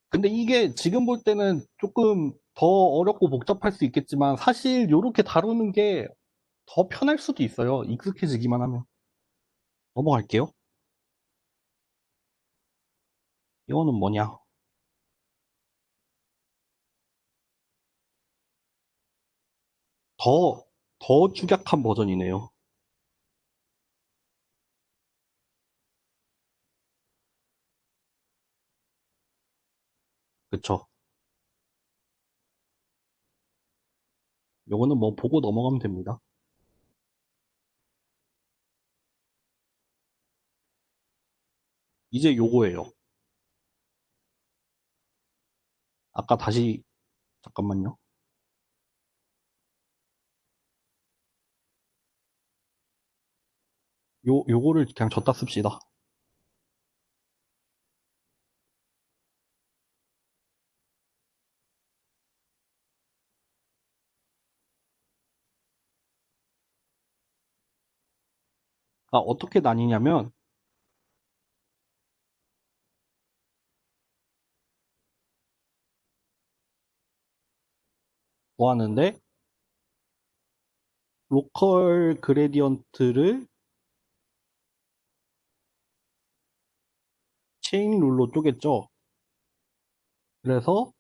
근데 이게 지금 볼 때는 조금 더 어렵고 복잡할 수 있겠지만 사실 이렇게 다루는 게 더 편할 수도 있어요. 익숙해지기만 하면. 넘어갈게요. 이거는 뭐냐? 더, 더 축약한 버전이네요. 그쵸? 요거는 뭐 보고 넘어가면 됩니다. 이제 요거예요. 아까 다시, 잠깐만요. 요거를 그냥 줬다 씁시다. 아, 어떻게 나뉘냐면, 뭐 하는데, 로컬 그레디언트를 체인 룰로 쪼갰죠. 그래서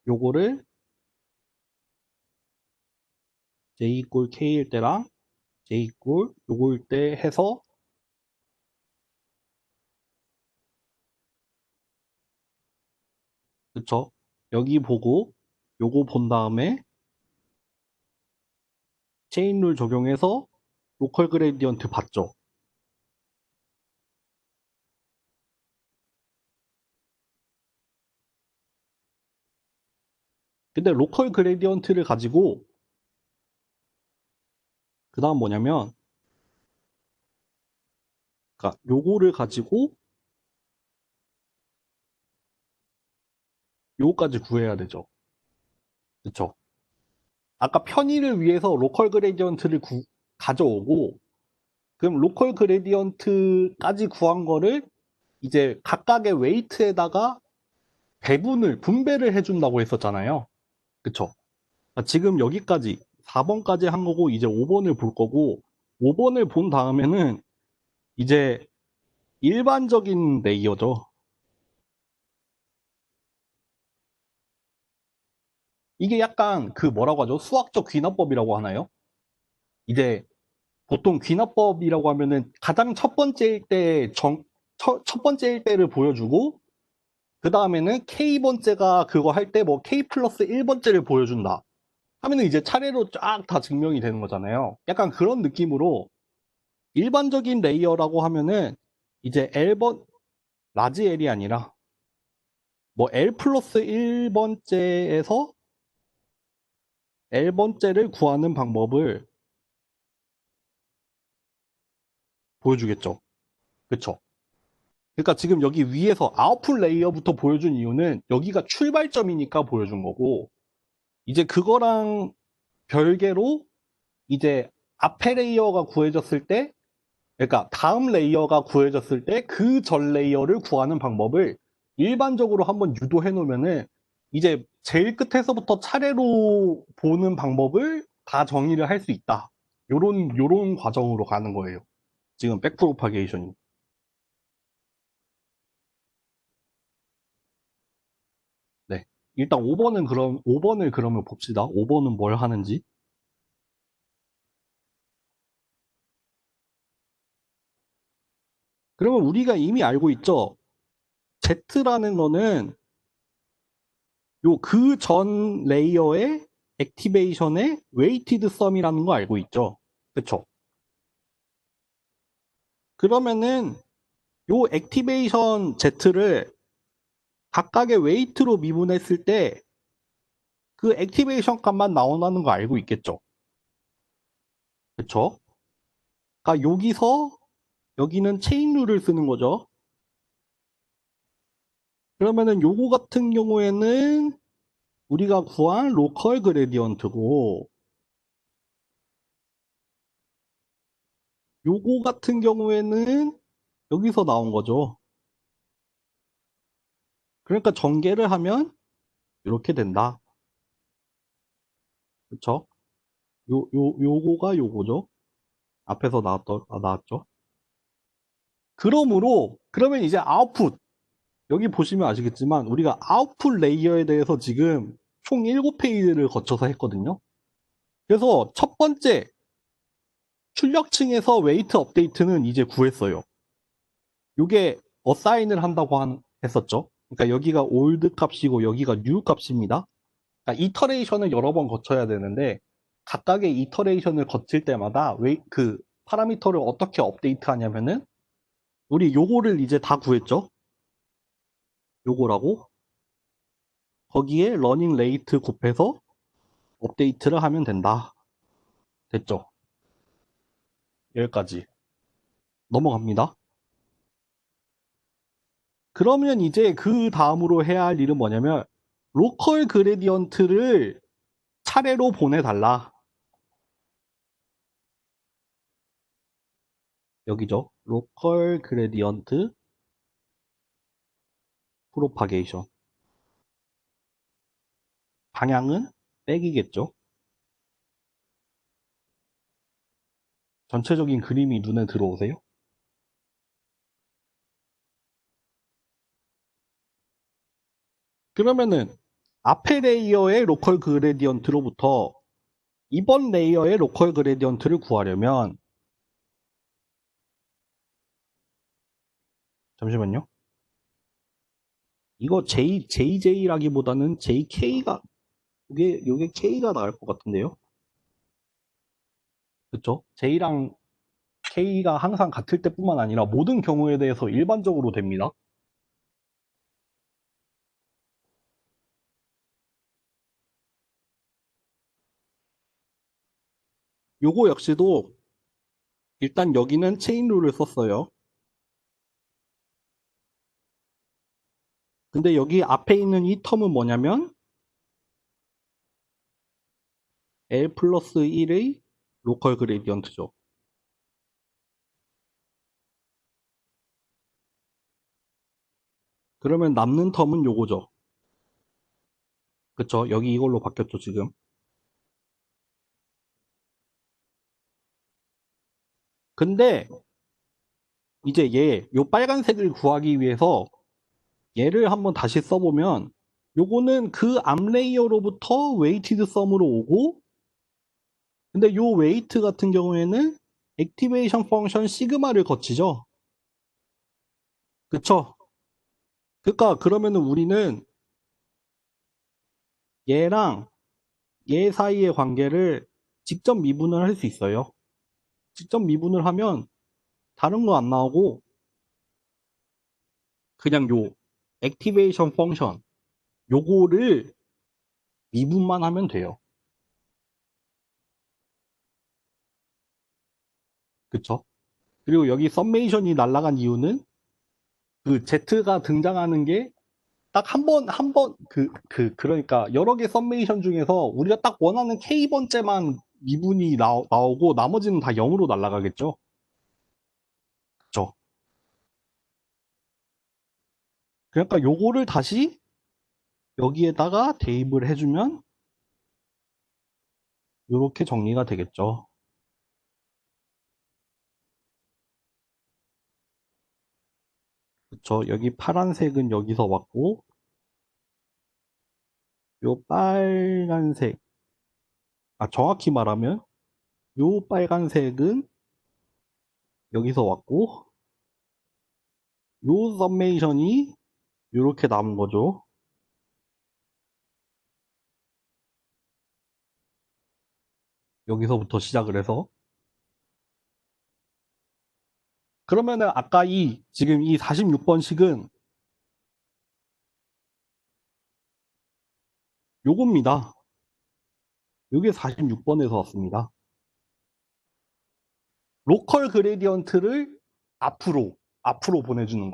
요거를 j 이꼴 k일 때랑 j 이꼴 요거일 때 해서, 그쵸? 여기 보고, 요거 본 다음에 체인 룰 적용해서 로컬 그레디언트 봤죠. 근데 로컬 그레디언트를 가지고, 그 다음 뭐냐면, 그러니까 요거를 가지고 요거까지 구해야 되죠. 그쵸? 아까 편의를 위해서 로컬 그레디언트를 가져오고 그럼 로컬 그레디언트까지 구한 거를 이제 각각의 웨이트에다가 분배를 해준다고 했었잖아요. 그쵸? 지금 여기까지 4번까지 한 거고 이제 5번을 볼 거고 5번을 본 다음에는 이제 일반적인 레이어죠. 이게 약간 그 뭐라고 하죠? 수학적 귀납법이라고 하나요? 이제 보통 귀납법이라고 하면은 가장 첫 번째일 때 첫 번째일 때를 보여주고 그 다음에는 K번째가 그거 할 때 뭐 K 플러스 1번째를 보여준다 하면은 이제 차례로 쫙 다 증명이 되는 거잖아요. 약간 그런 느낌으로 일반적인 레이어라고 하면은 이제 L번 라지 L이 아니라 뭐 L 플러스 1번째에서 L번째를 구하는 방법을 보여주겠죠. 그쵸? 그러니까 지금 여기 위에서 아웃풋 레이어부터 보여준 이유는 여기가 출발점이니까 보여준 거고, 이제 그거랑 별개로 이제 앞에 레이어가 구해졌을 때, 그러니까 다음 레이어가 구해졌을 때 그 전 레이어를 구하는 방법을 일반적으로 한번 유도해 놓으면은 이제 제일 끝에서부터 차례로 보는 방법을 다 정의를 할 수 있다. 요런 과정으로 가는 거예요. 지금 백프로파게이션이. 네. 일단 5번을 그러면 봅시다. 5번은 뭘 하는지. 그러면 우리가 이미 알고 있죠. Z라는 거는 요 그 전 레이어의 액티베이션의 웨이티드 썸이라는 거 알고 있죠. 그쵸? 그러면은 요 액티베이션 Z를 각각의 웨이트로 미분했을 때 그 액티베이션 값만 나온다는 거 알고 있겠죠. 그쵸? 그러니까 여기서 여기는 체인 룰을 쓰는 거죠. 그러면은 요거 같은 경우에는 우리가 구한 로컬 그레디언트고, 요거 같은 경우에는 여기서 나온 거죠. 그러니까 전개를 하면 이렇게 된다. 그쵸? 요거가 요거죠. 앞에서 나왔죠. 그러면 이제 아웃풋. 여기 보시면 아시겠지만, 우리가 아웃풋 레이어에 대해서 지금 총 7페이지를 거쳐서 했거든요. 그래서 첫 번째, 출력층에서 웨이트 업데이트는 이제 구했어요. 요게 어사인을 한다고 했었죠. 그러니까 여기가 올드 값이고 여기가 뉴 값입니다. 그러니까 이터레이션을 여러 번 거쳐야 되는데 각각의 이터레이션을 거칠 때마다 그 파라미터를 어떻게 업데이트 하냐면은 우리 요거를 이제 다 구했죠. 요거라고 거기에 러닝 레이트 곱해서 업데이트를 하면 된다. 됐죠? 여기까지 넘어갑니다. 그러면 이제 그 다음으로 해야 할 일은 뭐냐면 로컬 그레디언트를 차례로 보내달라. 여기죠. 로컬 그레디언트 프로파게이션. 방향은 백이겠죠. 전체적인 그림이 눈에 들어오세요? 그러면은 앞에 레이어의 로컬 그레디언트로부터 이번 레이어의 로컬 그레디언트를 구하려면 잠시만요. 이거 JJ라기보다는 JK가 이게 K가 나을 것 같은데요. 그쵸? J랑 K가 항상 같을 때뿐만 아니라 모든 경우에 대해서 일반적으로 됩니다. 요거 역시도 일단 여기는 체인 룰을 썼어요. 근데 여기 앞에 있는 이 텀은 뭐냐면 L 플러스 1의 로컬 그레디언트죠. 그러면 남는 텀은 요거죠. 그쵸? 여기 이걸로 바뀌었죠, 지금. 근데 이제 요 빨간색을 구하기 위해서 얘를 한번 다시 써보면 요거는 그 앞 레이어로부터 웨이티드 썸으로 오고 근데 요 웨이트 같은 경우에는 액티베이션 펑션 시그마를 거치죠. 그쵸? 그러니까 그러면은 우리는 얘랑 얘 사이의 관계를 직접 미분을 할 수 있어요. 직접 미분을 하면 다른 거 안 나오고 그냥 요 액티베이션 펑션 요거를 미분만 하면 돼요. 그쵸? 그리고 여기 썸메이션이 날아간 이유는 그 Z가 등장하는 게 딱 그러니까 여러 개 썸메이션 중에서 우리가 딱 원하는 K번째만 미분이 나오고 나머지는 다 0으로 날아가겠죠? 그쵸? 그러니까 요거를 다시 여기에다가 대입을 해주면 이렇게 정리가 되겠죠. 그쵸? 여기 파란색은 여기서 왔고 요 빨간색, 정확히 말하면 요 빨간색은 여기서 왔고 요 썸메이션이 이렇게 남은 거죠. 여기서부터 시작을 해서 그러면은 아까 지금 이 46번식은 요겁니다. 요게 46번에서 왔습니다. 로컬 그레디언트를 앞으로 보내주는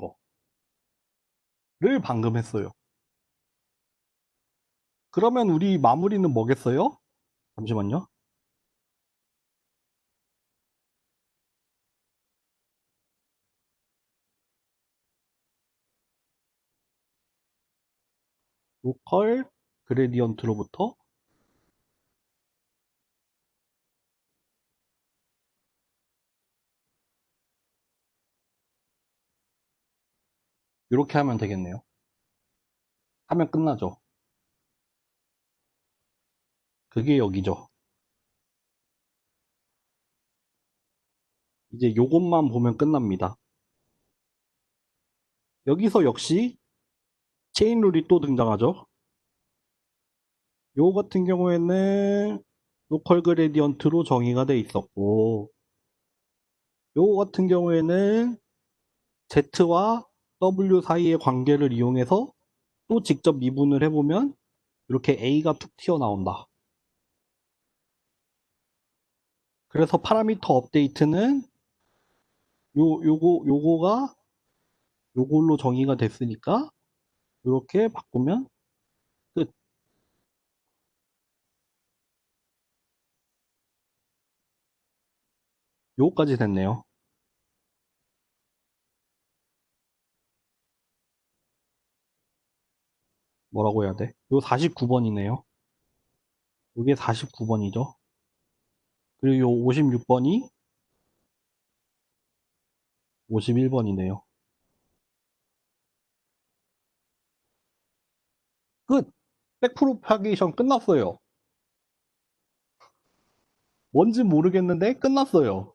거를 방금 했어요. 그러면 우리 마무리는 뭐겠어요? 잠시만요. 로컬 그레디언트로부터 이렇게 하면 되겠네요. 하면 끝나죠. 그게 여기죠. 이제 요것만 보면 끝납니다. 여기서 역시 체인 룰이 또 등장하죠. 요 같은 경우에는 로컬 그레디언트로 정의가 돼 있었고 요 같은 경우에는 Z와 W 사이의 관계를 이용해서 또 직접 미분을 해보면 이렇게 A가 툭 튀어나온다. 그래서 파라미터 업데이트는 요거가 요걸로 정의가 됐으니까 이렇게 바꾸면 끝. 요거까지 됐네요. 뭐라고 해야 돼? 요 49번이네요. 요게 49번이죠. 그리고 요 56번이 51번이네요. 끝! 백프로파게이션 끝났어요. 뭔지 모르겠는데 끝났어요.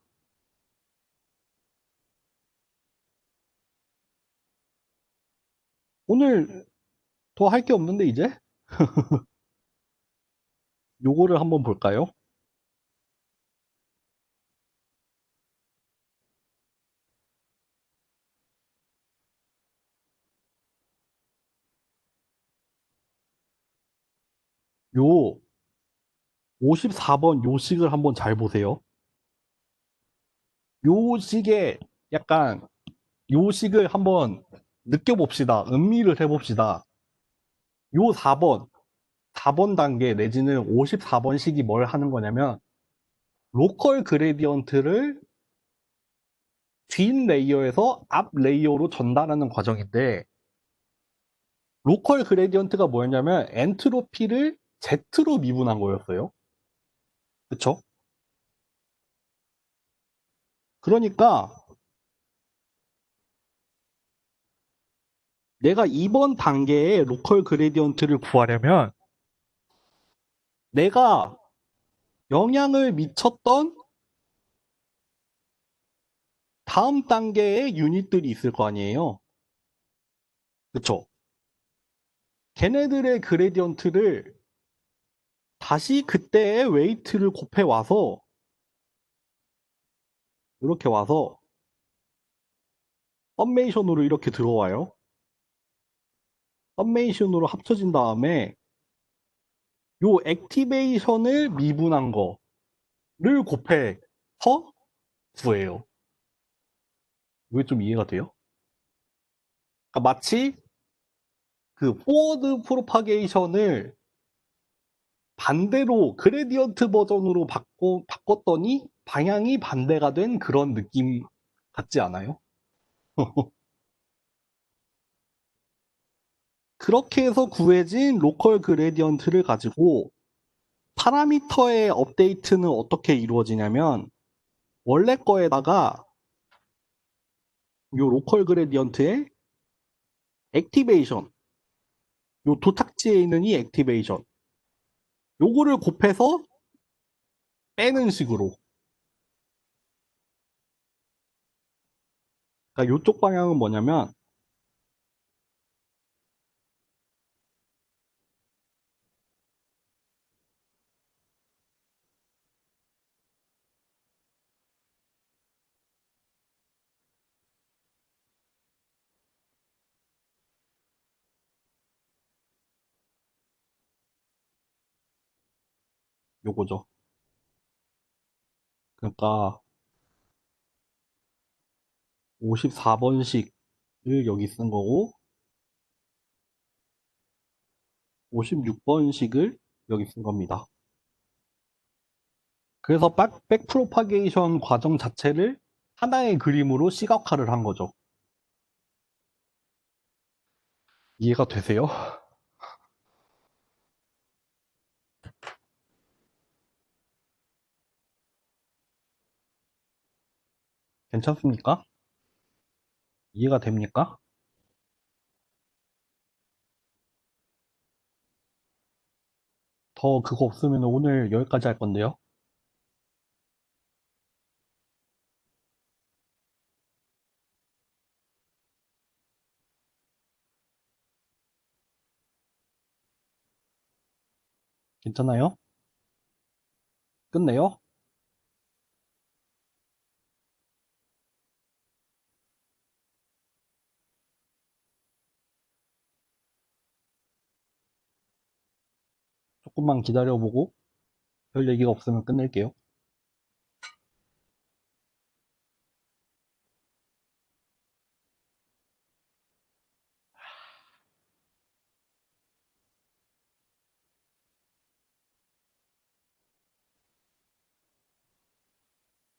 오늘 더 할 게 없는데 이제? 요거를 한번 볼까요? 요 54번 요식을 한번 잘 보세요. 요식에 약간 요식을 한번 느껴봅시다. 음미를 해봅시다. 요 4번 단계 내지는 54번식이 뭘 하는 거냐면 로컬 그레디언트를 뒷 레이어에서 앞 레이어로 전달하는 과정인데 로컬 그레디언트가 뭐였냐면 엔트로피를 Z로 미분한 거였어요. 그쵸? 그러니까 내가 이번 단계의 로컬 그레디언트를 구하려면 내가 영향을 미쳤던 다음 단계의 유닛들이 있을 거 아니에요. 그쵸? 걔네들의 그레디언트를 다시 그때의 웨이트를 곱해 와서 이렇게 와서 썸메이션으로 이렇게 들어와요. 썸메이션으로 합쳐진 다음에 요 액티베이션을 미분한 거를 곱해서 구해요. 왜 좀 이해가 돼요? 그러니까 마치 그 포워드 프로파게이션을 반대로 그레디언트 버전으로 바꿨더니 방향이 반대가 된 그런 느낌 같지 않아요? 그렇게 해서 구해진 로컬 그레디언트를 가지고 파라미터의 업데이트는 어떻게 이루어지냐면 원래 거에다가 요 로컬 그레디언트의 액티베이션, 요 도착지에 있는 이 액티베이션, 요거를 곱해서 빼는 식으로. 그러니까 요쪽 방향은 뭐냐면 요거죠. 그러니까 54번씩을 여기 쓴 거고 56번씩을 여기 쓴 겁니다. 그래서 백 프로파게이션 과정 자체를 하나의 그림으로 시각화를 한 거죠. 이해가 되세요? 괜찮습니까? 이해가 됩니까? 더 그거 없으면 오늘 여기까지 할 건데요. 괜찮아요? 끝내요? 조금만 기다려보고 별 얘기가 없으면 끝낼게요.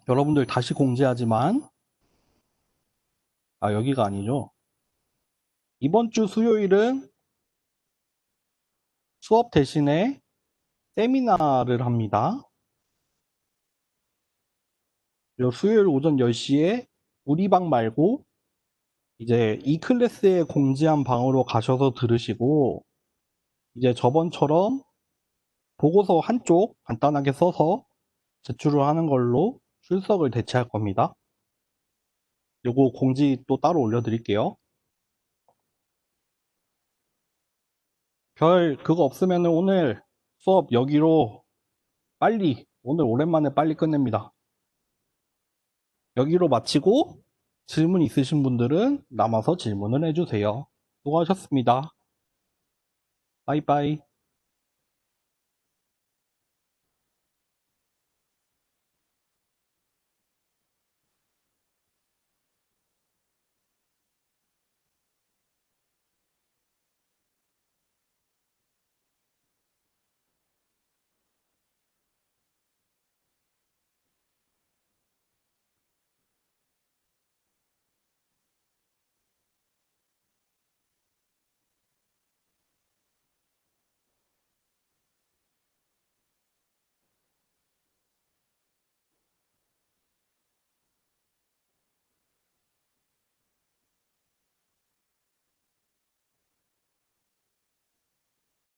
여러분들 다시 공지하지만 여기가 아니죠. 이번 주 수요일은 수업 대신에 세미나를 합니다. 그리고 수요일 오전 10시에 우리 방 말고 이제 이 클래스에 공지한 방으로 가셔서 들으시고 이제 저번처럼 보고서 한쪽 간단하게 써서 제출을 하는 걸로 출석을 대체할 겁니다. 요거 공지 또 따로 올려드릴게요. 별 그거 없으면 오늘 수업 여기로 빨리 오늘 오랜만에 빨리 끝냅니다. 여기로 마치고 질문 있으신 분들은 남아서 질문을 해주세요. 수고하셨습니다. 빠이빠이.